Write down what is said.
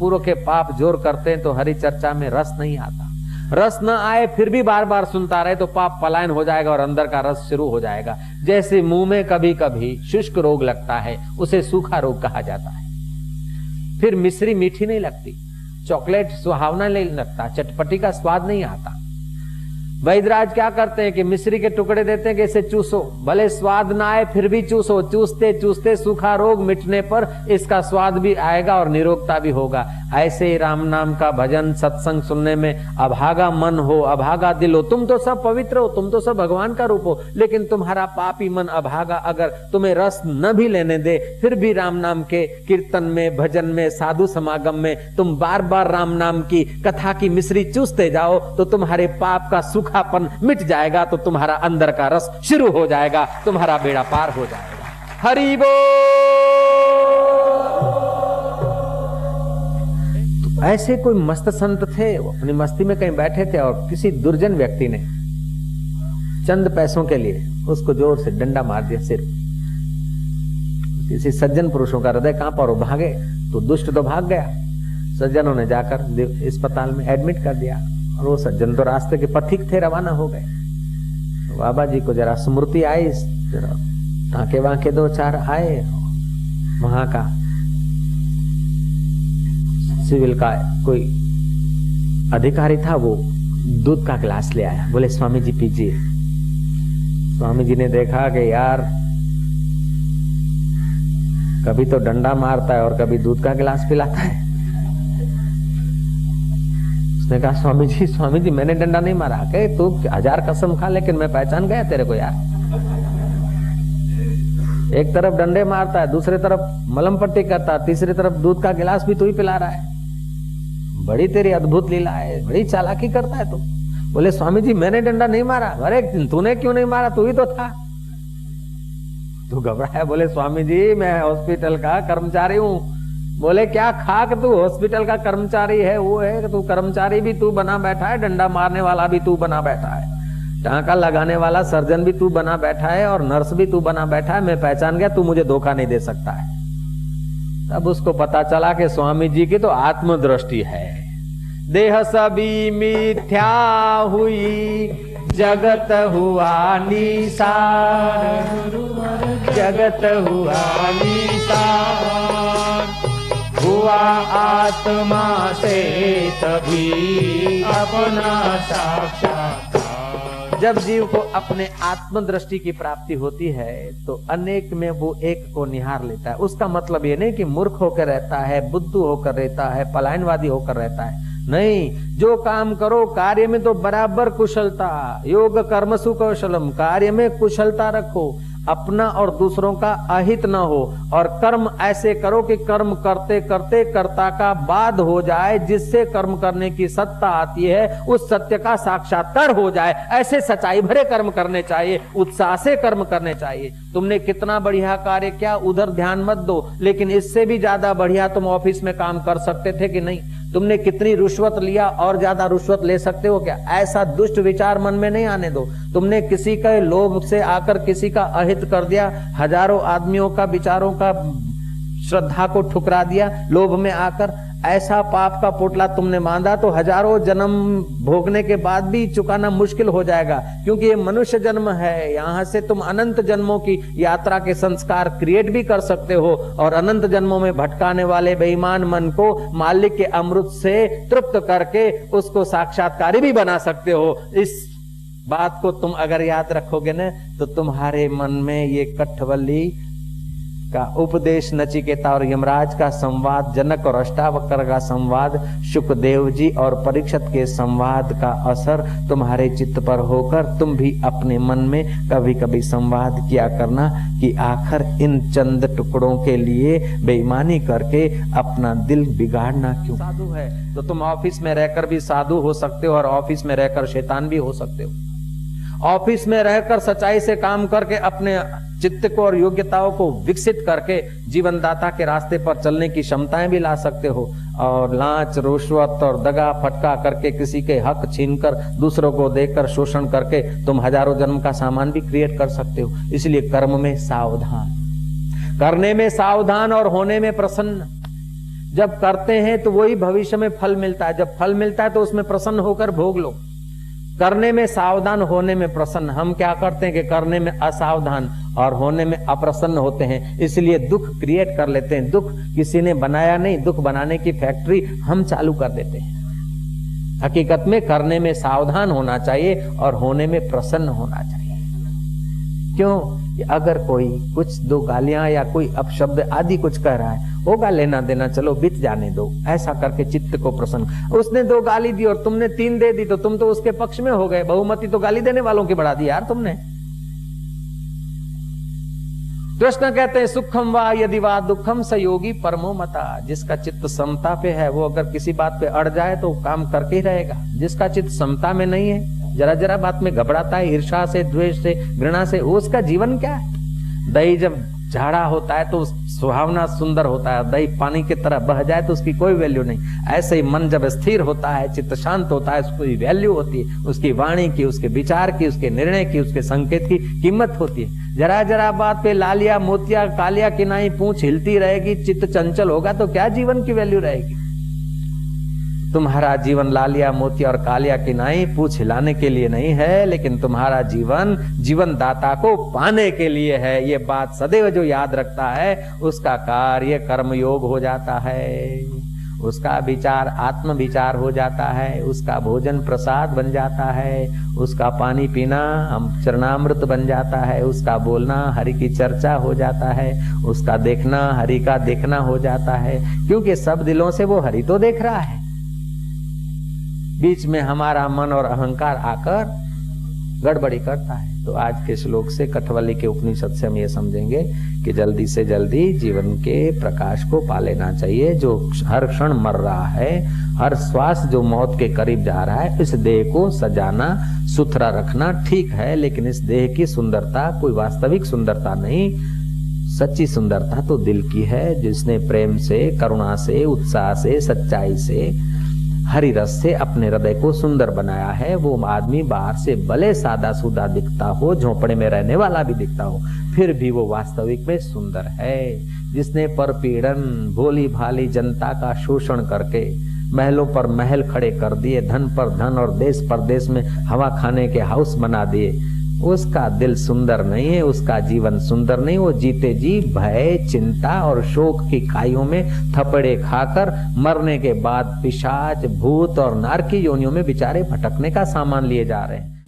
पूर्व के पाप जोर करते हैं तो हरि चर्चा में रस नहीं आता। रस न आए फिर भी बार बार सुनता रहे तो पाप पलायन हो जाएगा और अंदर का रस शुरू हो जाएगा। जैसे मुंह में कभी कभी शुष्क रोग लगता है, उसे सूखा रोग कहा जाता है। फिर मिश्री मीठी नहीं लगती, चॉकलेट सुहावना नहीं लगता, चटपटी का स्वाद नहीं आता। वैद्यराज क्या करते हैं कि मिश्री के टुकड़े देते हैं कि इसे चूसो, भले स्वाद ना आए फिर भी चूसो। चूसते चूसते सूखा रोग मिटने पर इसका स्वाद भी आएगा और निरोगता भी होगा। ऐसे ही राम नाम का भजन सत्संग सुनने में अभागा मन हो, अभागा दिल हो। तुम तो सब पवित्र हो, तुम तो सब भगवान का रूप हो, लेकिन तुम्हारा पापी मन अभागा अगर तुम्हें रस न भी लेने दे, फिर भी राम नाम के कीर्तन में, भजन में, साधु समागम में तुम बार बार राम नाम की कथा की मिश्री चूसते जाओ तो तुम्हारे पाप का सूखापन मिट जाएगा, तो तुम्हारा अंदर का रस शुरू हो जाएगा, तुम्हारा बेड़ा पार हो जाएगा। हरि बोल। ऐसे कोई मस्त संत थे, वो अपनी मस्ती में कहीं बैठे थे और किसी दुर्जन व्यक्ति ने चंद पैसों के लिए उसको जोर से डंडा मार दिया सिर। किसी सज्जन पुरुषों का हृदय कांपा और भागे, तो दुष्ट तो भाग गया। सज्जनों ने जाकर अस्पताल में एडमिट कर दिया और वो सज्जन तो रास्ते के पथिक थे, रवाना हो गए। तो बाबा जी को जरा स्मृति आई, जरा टाँके वाँके दो चार आए। वहां का सिविल का कोई अधिकारी था, वो दूध का गिलास ले आया, बोले स्वामी जी पीजिए। स्वामी जी ने देखा कि यार कभी तो डंडा मारता है और कभी दूध का गिलास पिलाता है। उसने कहा स्वामी जी मैंने डंडा नहीं मारा। कहे तू 1000 कसम खा, लेकिन मैं पहचान गया तेरे को यार। एक तरफ डंडे मारता है, दूसरी तरफ मलम पट्टी करता है, तीसरी तरफ दूध का गिलास भी तू ही पिला रहा है। बड़ी तेरी अद्भुत लीला है, बड़ी चालाकी करता है तू। बोले स्वामी जी मैंने डंडा नहीं मारा। अरे तूने क्यों नहीं मारा, तू ही तो था। तू घबराया, बोले स्वामी जी मैं हॉस्पिटल का कर्मचारी हूँ। बोले क्या खाक तू हॉस्पिटल का कर्मचारी है, वो है तू कर्मचारी भी तू बना बैठा है, डंडा मारने वाला भी तू बना बैठा है, टाँका लगाने वाला सर्जन भी तू बना बैठा है और नर्स भी तू बना बैठा है। मैं पहचान गया, तू मुझे धोखा नहीं दे सकता है। तब उसको पता चला कि स्वामी जी की तो आत्मदृष्टि है। देह सभी मिथ्या हुई, जगत हुआ निसार, जगत हुआ निसार, हुआ आत्मा से तभी अपना साक्षात्कार। जब जीव को अपने आत्मदृष्टि की प्राप्ति होती है तो अनेक में वो एक को निहार लेता है। उसका मतलब ये नहीं कि मूर्ख होकर रहता है, बुद्धू होकर रहता है, पलायनवादी होकर रहता है। नहीं, जो काम करो कार्य में तो बराबर कुशलता, योग कर्मसु कौशलम, कार्य में कुशलता रखो, अपना और दूसरों का अहित न हो, और कर्म ऐसे करो कि कर्म करते करते कर्ता का बाध हो जाए, जिससे कर्म करने की सत्ता आती है, उस सत्य का साक्षात्कार हो जाए। ऐसे सच्चाई भरे कर्म करने चाहिए, उत्साह से कर्म करने चाहिए। तुमने कितना बढ़िया कार्य किया उधर ध्यान मत दो, लेकिन इससे भी ज्यादा बढ़िया तुम ऑफिस में काम कर सकते थे कि नहीं। तुमने कितनी रुश्वत लिया और ज्यादा रुश्वत ले सकते हो क्या, ऐसा दुष्ट विचार मन में नहीं आने दो। तुमने किसी के लोभ से आकर किसी का अहित कर दिया, हजारों आदमियों का विचारों का श्रद्धा को ठुकरा दिया लोभ में आकर, ऐसा पाप का पोटला तुमने बांधा तो हजारों जन्म भोगने के बाद भी चुकाना मुश्किल हो जाएगा, क्योंकि ये मनुष्य जन्म है। यहाँ से तुम अनंत जन्मों की यात्रा के संस्कार क्रिएट भी कर सकते हो और अनंत जन्मों में भटकाने वाले बेईमान मन को मालिक के अमृत से तृप्त करके उसको साक्षात्कारी भी बना सकते हो। इस बात को तुम अगर याद रखोगे ना तो तुम्हारे मन में ये कठवल्ली का उपदेश, नचिकेता और यमराज का संवाद, जनक और अष्टावक्र का संवाद, सुखदेव जी और परीक्षित के संवाद का असर तुम्हारे चित्त पर होकर तुम भी अपने मन में कभी कभी संवाद किया करना कि आखिर इन चंद टुकड़ों के लिए बेईमानी करके अपना दिल बिगाड़ना क्यों। साधु है तो तुम ऑफिस में रहकर भी साधु हो सकते हो और ऑफिस में रहकर शैतान भी हो सकते हो। ऑफिस में रहकर सच्चाई से काम करके अपने चित्त को और योग्यताओं को विकसित करके जीवनदाता के रास्ते पर चलने की क्षमताएं भी ला सकते हो, और लांच, रुश्वत और दगा फटका करके किसी के हक छीनकर दूसरों को देकर शोषण करके तुम हजारों जन्म का सामान भी क्रिएट कर सकते हो। इसलिए कर्म में सावधान, करने में सावधान और होने में प्रसन्न। जब करते हैं तो वही भविष्य में फल मिलता है। जब फल मिलता है तो उसमें प्रसन्न होकर भोग लो। करने में सावधान, होने में प्रसन्न। हम क्या करते हैं कि करने में असावधान और होने में अप्रसन्न होते हैं, इसलिए दुख क्रिएट कर लेते हैं। दुख किसी ने बनाया नहीं, दुख बनाने की फैक्ट्री हम चालू कर देते हैं। हकीकत में करने में सावधान होना चाहिए और होने में प्रसन्न होना चाहिए। क्यों? अगर कोई कुछ दो गालियां या कोई अपशब्द आदि कुछ कह रहा है, होगा लेना देना, चलो बीत जाने दो, ऐसा करके चित्त को प्रसन्न। उसने 2 गाली दी और तुमने 3 दे दी तो तुम तो उसके पक्ष में हो गए। बहुमति तो गाली देने वालों की बढ़ा दी यार तुमने। कृष्ण कहते हैं सुखम वा यदि वा दुखम स योगी परमो मता। जिसका चित्त समता पे है वो अगर किसी बात पे अड़ जाए तो काम करके ही रहेगा। जिसका चित्त समता में नहीं है, जरा जरा बात में घबराता है, ईर्ष्या से, द्वेष से, घृणा से, उसका जीवन क्या है? दही जब झाड़ा होता है तो सुहावना सुंदर होता है, दही पानी की तरह बह जाए तो उसकी कोई वैल्यू नहीं। ऐसे ही मन जब स्थिर होता है, चित्त शांत होता है, उसकी वैल्यू होती है, उसकी वाणी की, उसके विचार की, उसके निर्णय की, उसके संकेत की कीमत होती है। जरा जरा बात पे लालिया मोतिया कालिया किनाई पूंछ हिलती रहेगी, चित्त चंचल होगा तो क्या जीवन की वैल्यू रहेगी? तुम्हारा जीवन लालिया मोतिया और कालिया किनाई पूंछ हिलाने के लिए नहीं है, लेकिन तुम्हारा जीवन जीवन दाता को पाने के लिए है। ये बात सदैव जो याद रखता है उसका कार्य कर्म योग हो जाता है, उसका विचार आत्म विचार हो जाता है, उसका भोजन प्रसाद बन जाता है, उसका पानी पीना हम चरणामृत बन जाता है, उसका बोलना हरि की चर्चा हो जाता है, उसका देखना हरि का देखना हो जाता है। क्योंकि सब दिलों से वो हरि तो देख रहा है। बीच में हमारा मन और अहंकार आकर गड़बड़ी करता है। तो आज के श्लोक से, कठवली के उपनिषद से हम ये समझेंगे कि जल्दी से जल्दी जीवन के प्रकाश को पा लेना चाहिए। जो हर क्षण मर रहा है, हर श्वास जो मौत के करीब जा रहा है, इस देह को सजाना सुथरा रखना ठीक है, लेकिन इस देह की सुंदरता कोई वास्तविक सुंदरता नहीं। सच्ची सुंदरता तो दिल की है, जिसने प्रेम से, करुणा से, उत्साह से, सच्चाई से, हरि रस से अपने हृदय को सुंदर बनाया है। वो आदमी बाहर से भले सादा सूदा दिखता हो, झोपड़े में रहने वाला भी दिखता हो, फिर भी वो वास्तविक में सुंदर है। जिसने परपीड़न, भोली भाली जनता का शोषण करके महलों पर महल खड़े कर दिए, धन पर धन और देश परदेश में हवा खाने के हाउस बना दिए, उसका दिल सुंदर नहीं है, उसका जीवन सुंदर नहीं। वो जीते जी भय, चिंता और शोक की खाइयों में थपड़े खाकर मरने के बाद पिशाच, भूत और नारकी योनियों में बेचारे भटकने का सामान लिए जा रहे हैं।